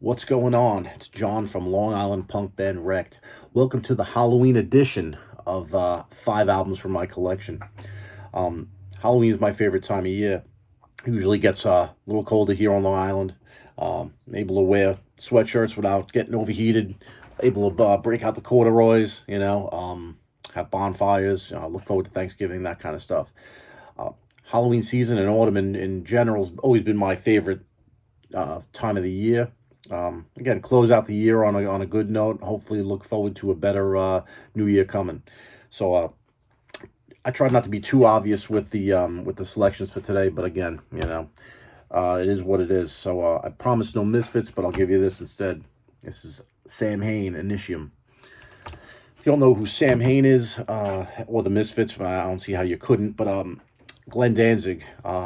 What's going on? It's John from Long Island punk band Wrecked. Welcome to the Halloween edition of 5 albums from my collection. Um, Halloween is my favorite time of year. It usually gets a little colder here on Long Island. Able to wear sweatshirts without getting overheated. Able to break out the corduroys, have bonfires. Look forward to Thanksgiving, that kind of stuff. Uh, Halloween season and autumn in general has always been my favorite time of the year. Again, close out the year on a good note. Hopefully, look forward to a better new year coming. So I tried not to be too obvious with the selections for today, but again, it is what it is. So I promise no misfits, but I'll give you this instead. This is Sam Hain, Initium. If you don't know who Sam Hain is, or the Misfits, I don't see how you couldn't. But Glenn Danzig,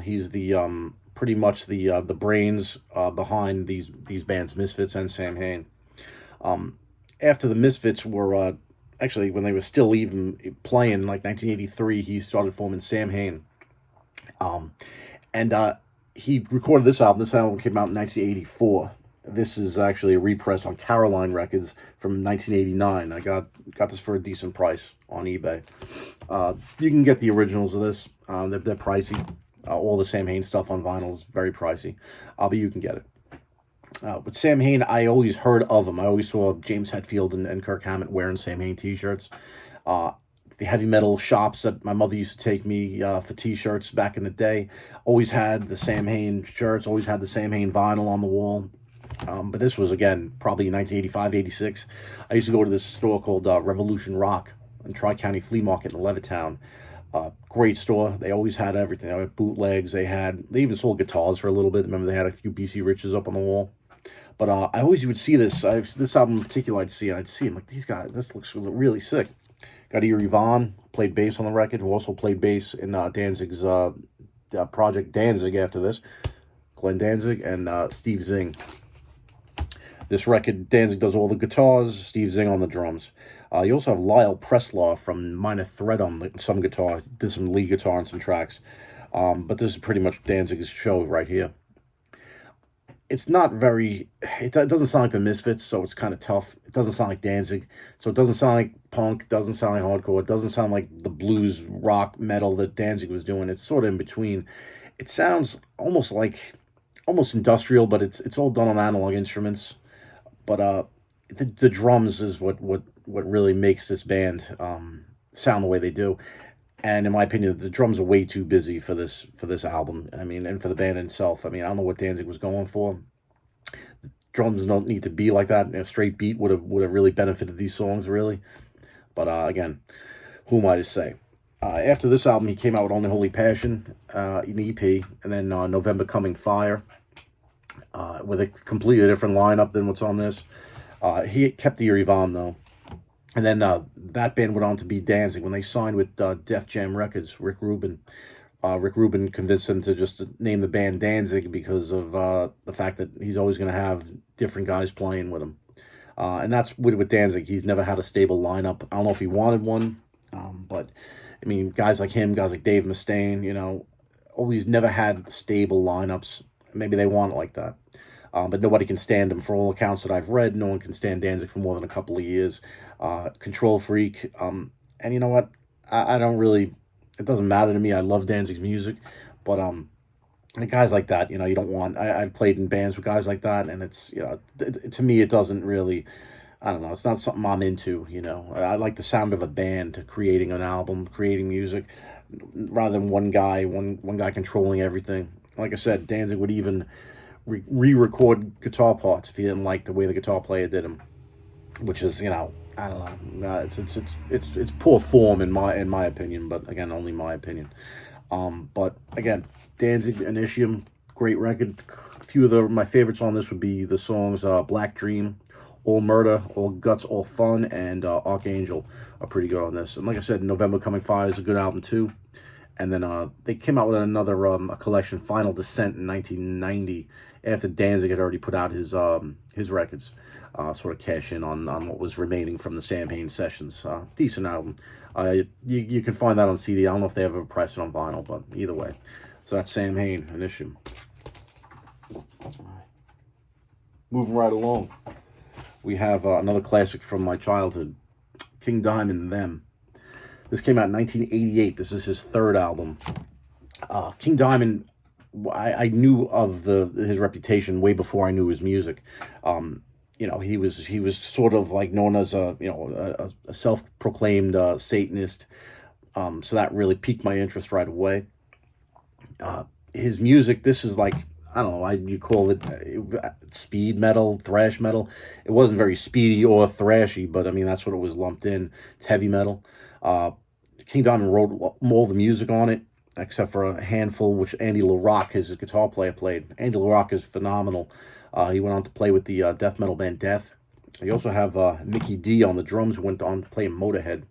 he's the pretty much the brains behind these bands, Misfits and Sam Hain. After the Misfits were actually, when they were still even playing, like 1983, he started forming Sam Hain, and he recorded this album. This album came out in 1984. This is actually a repress on Caroline Records from 1989. I got this for a decent price on eBay. You can get the originals of this. They're pricey. All the Sam Hain stuff on vinyl is very pricey, but you can get it. With Sam Hain, I always heard of him. I always saw James Hetfield and Kirk Hammett wearing Sam Hain t-shirts. The heavy metal shops that my mother used to take me for t-shirts back in the day always had the Sam Hain shirts, always had the Sam Hain vinyl on the wall. But this was, again, probably 1985, 86. I used to go to this store called Revolution Rock in Tri-County Flea Market in Levittown. Great store. They always had everything. They had bootlegs. They even sold guitars for a little bit. Remember, they had a few BC Riches up on the wall. But I always would see this. This album in particular, I'd see him like, these guys, this looks really sick. Got Eerie Von, played bass on the record, who also played bass in Danzig's project Danzig after this. Glenn Danzig and Steve Zing. This record, Danzig does all the guitars, Steve Zing on the drums. You also have Lyle Preslaw from Minor Threat on some guitar, did some lead guitar on some tracks. But this is pretty much Danzig's show right here. It's not very, it doesn't sound like the Misfits, so it's kind of tough. It doesn't sound like Danzig, so it doesn't sound like punk, doesn't sound like hardcore, it doesn't sound like the blues, rock, metal that Danzig was doing. It's sort of in between. It sounds almost industrial, but it's all done on analog instruments. But the drums is what really makes this band sound the way they do. And in my opinion, the drums are way too busy for this album. I mean, and for the band itself. I mean, I don't know what Danzig was going for. The drums don't need to be like that. A straight beat would have really benefited these songs, really. But again, who am I to say? After this album, he came out with Only Holy Passion, an EP, and then November Coming Fire, with a completely different lineup than what's on this. He kept the Eerie Von, though. And then that band went on to be Danzig. When they signed with Def Jam Records, Rick Rubin convinced him to just name the band Danzig because of the fact that he's always going to have different guys playing with him. And that's with Danzig. He's never had a stable lineup. I don't know if he wanted one, but, I mean, guys like him, guys like Dave Mustaine, always never had stable lineups. Maybe they want it like that. But nobody can stand him. For all accounts that I've read, no one can stand Danzig for more than a couple of years. Control freak. And you know what? I don't really... It doesn't matter to me. I love Danzig's music. But guys like that, you don't want... I've played in bands with guys like that, and it's, to me, it doesn't really... I don't know. It's not something I'm into, I like the sound of a band creating an album, creating music, rather than one guy controlling everything. Like I said, Danzig would even re-record guitar parts if he didn't like the way the guitar player did them, which is, I don't know, it's poor form in my opinion, but again, only my opinion. But again, Danzig, Initium, great record. A few of my favorites on this would be the songs Black Dream, All Murder, All Guts, All Fun, and Archangel are pretty good on this. And like I said, November Coming Fire is a good album too. And then they came out with another a collection, Final Descent, in 1990, after Danzig had already put out his records, sort of cash in on what was remaining from the Sam Hain sessions. Decent album. You can find that on CD. I don't know if they ever pressed it on vinyl, but either way. So that's Sam Hain, Initium. Moving right along, we have another classic from my childhood, King Diamond and Them. This came out in 1988. This is his third album. King Diamond, I knew of his reputation way before I knew his music. He was sort of like known as a self-proclaimed Satanist. So that really piqued my interest right away. His music, this is like, I don't know, you call it speed metal, thrash metal. It wasn't very speedy or thrashy, but I mean that's what it was lumped in. It's heavy metal. King Diamond wrote all the music on it, except for a handful, which Andy LaRocque, his guitar player, played. Andy LaRocque is phenomenal. He went on to play with the death metal band Death. You also have Mickey D on the drums, who went on to play in Motorhead.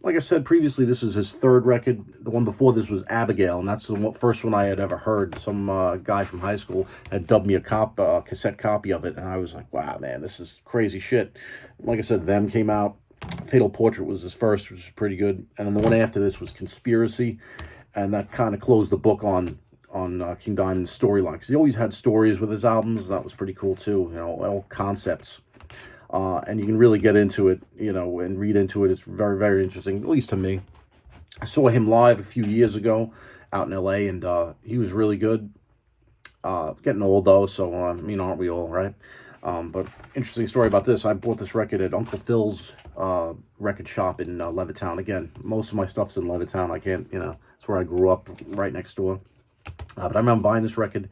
Like I said previously, this is his third record. The one before this was Abigail, and that's the first one I had ever heard. Some guy from high school had dubbed me a cassette copy of it, and I was like, wow, man, this is crazy shit. Like I said, Them came out. Fatal Portrait was his first, which was pretty good. And then the one after this was Conspiracy, and that kind of closed the book on King Diamond's storyline, because he always had stories with his albums. That was pretty cool too, all concepts. And you can really get into it, and read into it. It's very, very interesting, at least to me. I saw him live a few years ago out in LA, and he was really good. Getting old though, so aren't we all, right? But interesting story about this. I bought this record at Uncle Phil's record shop in Levittown. Again, most of my stuff's in Levittown. I can't, it's where I grew up, right next door. But I remember buying this record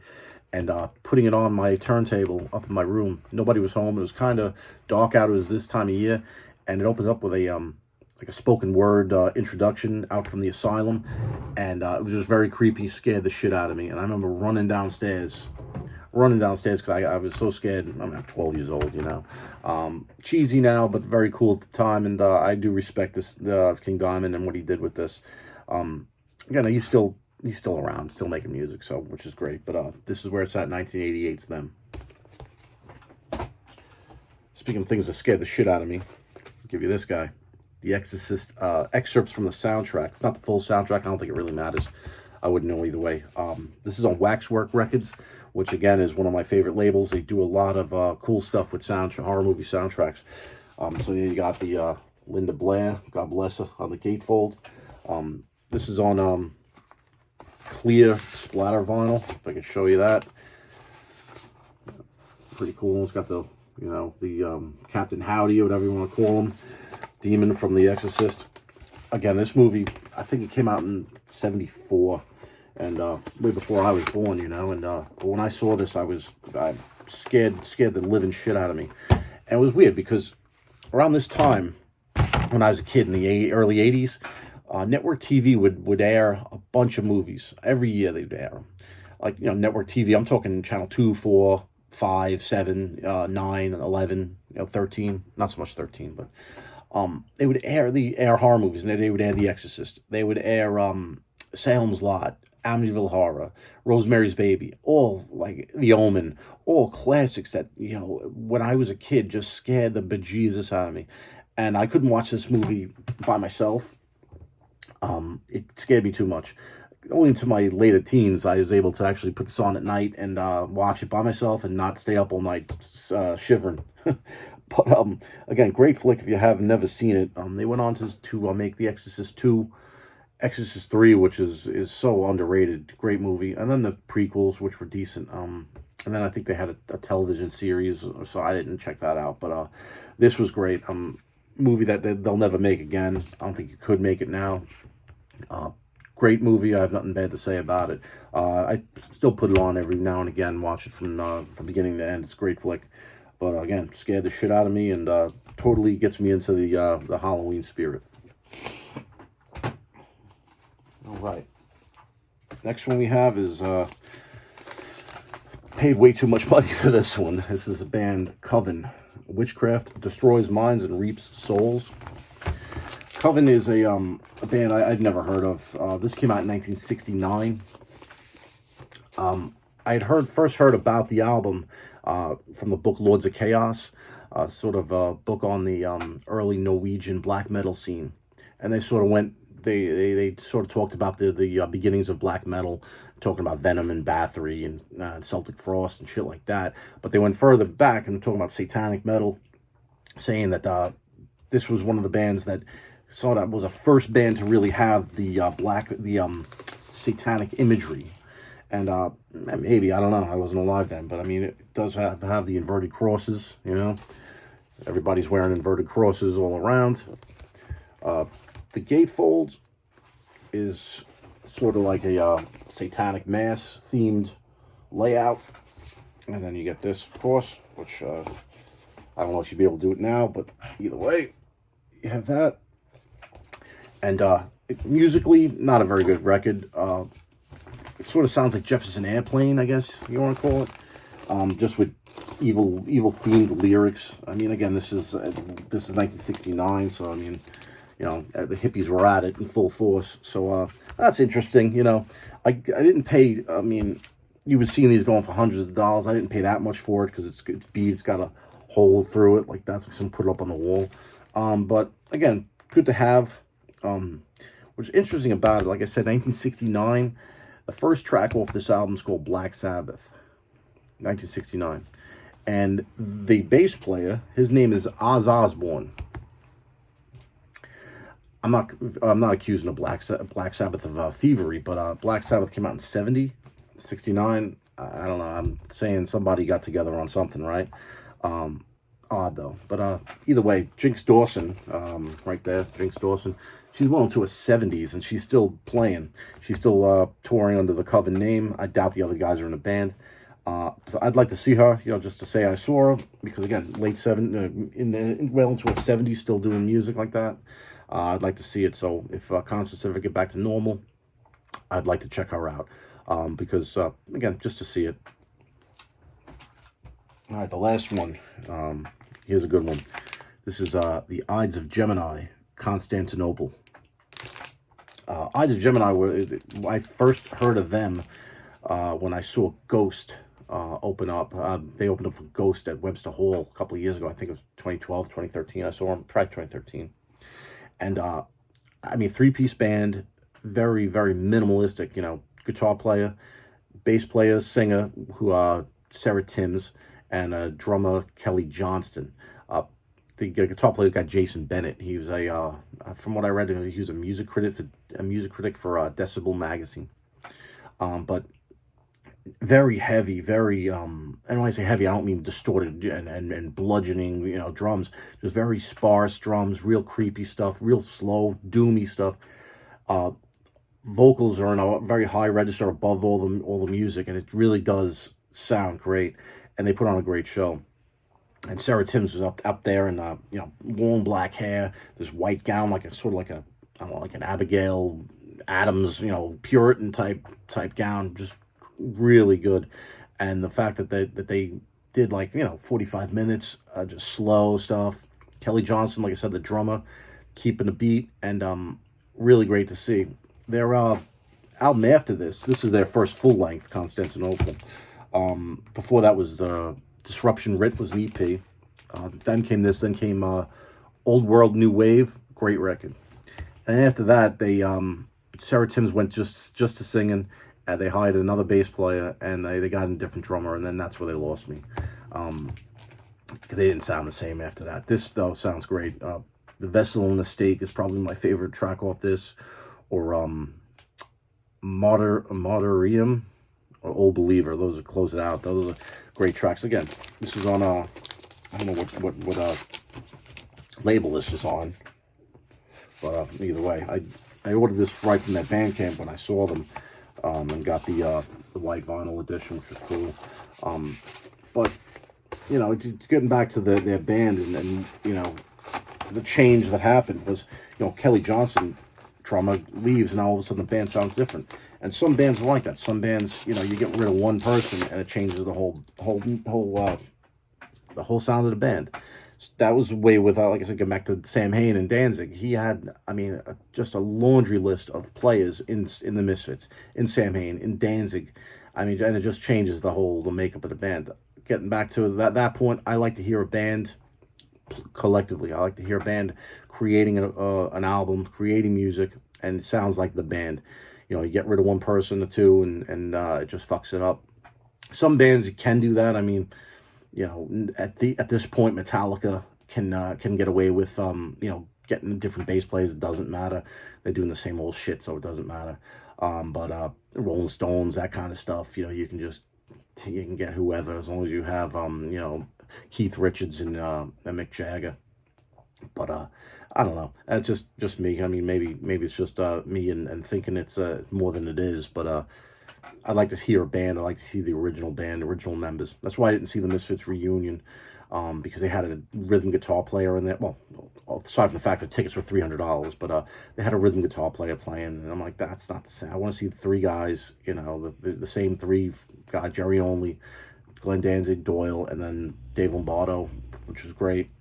and putting it on my turntable up in my room. Nobody was home. It was kind of dark out. It was this time of year, and it opens up with a like a spoken word introduction out from the asylum, and it was just very creepy. Scared the shit out of me, and I remember running downstairs because I was so scared. I'm not 12 years old, cheesy now, but very cool at the time, and I do respect this King Diamond and what he did with this. Again, he's still around, still making music, so which is great. But this is where it's at. 1988's Them. Speaking of things that scared the shit out of me, I'll give you this guy, The Exorcist, excerpts from the soundtrack. It's not the full soundtrack. I don't think it really matters. I wouldn't know either way. This is on Waxwork Records, which again is one of my favorite labels. They do a lot of cool stuff with horror movie soundtracks. So you got the Linda Blair, God bless her, on the gatefold. This is on clear splatter vinyl, if I can show you that. Pretty cool. It's got the Captain Howdy, or whatever you want to call him, demon from The Exorcist. Again, this movie, I think it came out in 74, and way before I was born, and but when I saw this, I scared the living shit out of me. And it was weird because around this time, when I was a kid in the early 80s, network TV would air a bunch of movies. Every year they'd air them. Like, network TV, I'm talking channel 2, 4, 5, 7, 9, 11, 13. Not so much 13, but they would air horror movies, and they would air The Exorcist. They would air Salem's Lot, Amityville Horror, Rosemary's Baby, all like The Omen, all classics that, when I was a kid, just scared the bejesus out of me. And I couldn't watch this movie by myself. It scared me too much. Only into my later teens, I was able to actually put this on at night and watch it by myself and not stay up all night shivering. But again, great flick if you have never seen it. They went on to make The Exorcist 2, Exorcist 3, which is so underrated. Great movie. And then the prequels, which were decent. And then I think they had a television series, so I didn't check that out. But this was great. Movie that they'll never make again. I don't think you could make it now. Great movie. I have nothing bad to say about it. I still put it on every now and again, watch it from beginning to end. It's a great flick. But again, scared the shit out of me, and totally gets me into the Halloween spirit. All right. Next one we have is paid way too much money for this one. This is a band, Coven. Witchcraft destroys minds and reaps souls. Coven is a band I'd never heard of. This came out in 1969. I had first heard about the album from the book Lords of Chaos, sort of a book on the early Norwegian black metal scene. And they sort of went they sort of talked about the beginnings of black metal, talking about Venom and Bathory and Celtic Frost and shit like that. But they went further back and talking about satanic metal, saying that this was one of the bands that sort of was a first band to really have the satanic imagery. And maybe, I don't know, I wasn't alive then, but I mean, it does have the inverted crosses, you know. Everybody's wearing inverted crosses all around. The gatefold is sort of like a satanic mass themed layout. And then you get this, of course, which I don't know if you'll be able to do it now, but either way, you have that. And musically, not a very good record. It sort of sounds like Jefferson Airplane, I guess you want to call it. Just with evil themed lyrics. I mean, again, this is 1969, so I mean, you know, the hippies were at it in full force. So that's interesting. You know, I didn't pay. I mean, you were seeing these going for hundreds of dollars. I didn't pay that much for it because it's beads got a hole through it, like that's like someone put it up on the wall. But again, good to have. What's interesting about it, like I said, 1969. The first track off this album is called Black Sabbath, 1969. And the bass player, his name is Oz Osbourne. I'm not accusing of Black Sabbath of thievery, but Black Sabbath came out in 69. I don't know. I'm saying somebody got together on something, right? Odd though. But either way, Jinx Dawson, right there, Jinx Dawson. She's well into her 70s, and she's still playing. She's still touring under the Coven name. I doubt the other guys are in a band. So I'd like to see her, you know, just to say I saw her, because again, late 70s, well into her 70s, still doing music like that. I'd like to see it. So if concerts ever get back to normal, I'd like to check her out, because again, just to see it. All right, the last one. Here's a good one. This is the Ides of Gemini, Constantinople. Ides of Gemini I first heard of them when I saw Ghost open up. They opened up for Ghost at Webster Hall a couple of years ago. I think it was 2012, 2013. I saw them, probably 2013. And I mean, three-piece band, very, very minimalistic, you know, guitar player, bass player, singer, who Sarah Timms, and drummer Kelly Johnston. The guitar player got Jason Bennett. He was from what I read, he was a music critic for Decibel magazine. But very heavy, very and when I say heavy, I don't mean distorted and bludgeoning, you know, drums. Just very sparse drums, real creepy stuff, real slow, doomy stuff. Vocals are in a very high register above all the music, and it really does sound great. And they put on a great show. And Sarah Timms was up there, and you know, long black hair, this white gown, like a sort of like a, I don't know, like an Abigail Adams, you know, Puritan type gown, just really good. And the fact that they did, like, you know, 45 minutes, just slow stuff. Kelly Johnson, like I said, the drummer, keeping the beat, and really great to see. Their album after this is their first full length, Constantinople. Before that was Disruption Writ was an EP. Then came this. Then came Old World New Wave. Great record. And after that, they Sarah Timms went just to singing. And they hired another bass player, and they got a different drummer, and then that's where they lost me. They didn't sound the same after that. This though sounds great. The Vessel and the Stake is probably my favorite track off this, or Martyrium, or Old Believer. Those are close it out. Those are great tracks. Again, this is on I don't know what label this is on, but either way, I ordered this right from that Bandcamp when I saw them, and got the white vinyl edition, which is cool. But you know, getting back to their band, and you know, the change that happened was, you know, Kelly Johnson, drummer, leaves, and all of a sudden the band sounds different. And some bands are like that. Some bands, you know, you get rid of one person and it changes the whole sound of the band. That was the way with, like I said, going back to Sam Hain and Danzig. He had, I mean, just a laundry list of players in the Misfits, in Sam Hain, in Danzig. I mean, and it just changes the makeup of the band. Getting back to that point, I like to hear a band collectively. I like to hear a band creating an album, creating music, and it sounds like the band. You know, you get rid of one person or two, and it just fucks it up. Some bands can do that. I mean, you know, at this point, Metallica can get away with you know, getting different bass players. It doesn't matter. They're doing the same old shit, so it doesn't matter. But Rolling Stones, that kind of stuff, you know, you can get whoever, as long as you have you know, Keith Richards and Mick Jagger. But I don't know. It's just me. I mean, maybe it's just me and thinking it's more than it is. But I'd like to hear a band. I'd like to see the original band, original members. That's why I didn't see the Misfits reunion, because they had a rhythm guitar player in there. Well, aside from the fact that tickets were $300, but they had a rhythm guitar player playing, and I'm like, that's not the same. I want to see the three guys, you know, the same three guys: Jerry Only, Glenn Danzig, Doyle, and then Dave Lombardo, which was great.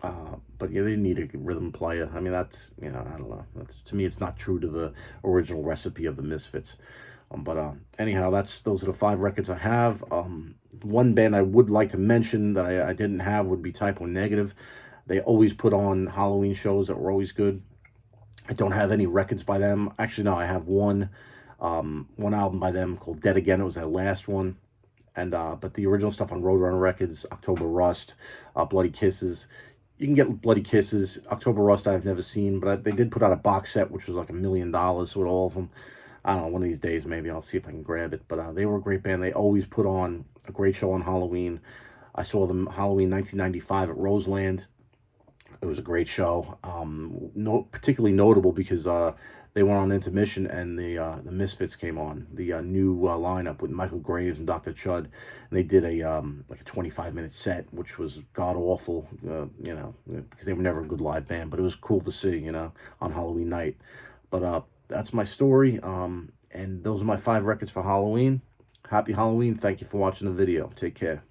But yeah, they need a rhythm player. I mean, that's, you know, I don't know. That's, to me, it's not true to the original recipe of the Misfits. But anyhow, those are the 5 records I have. One band I would like to mention that I didn't have would be Type O Negative. They always put on Halloween shows that were always good. I don't have any records by them. Actually, no, I have one album by them called Dead Again. It was their last one. And but the original stuff on Roadrunner Records, October Rust, Bloody Kisses. You can get Bloody Kisses. October Rust I've never seen, but they did put out a box set, which was like $1 million with all of them. I don't know, one of these days maybe I'll see if I can grab it. But they were a great band. They always put on a great show on Halloween. I saw them Halloween 1995 at Roseland. It was a great show. Particularly notable because they went on intermission and the Misfits came on, the new lineup with Michael Graves and Dr. Chud, and they did a like a 25-minute set, which was god awful, you know, because they were never a good live band, but it was cool to see, you know, on Halloween night. But that's my story, and those are my 5 records for Halloween. Happy Halloween! Thank you for watching the video. Take care.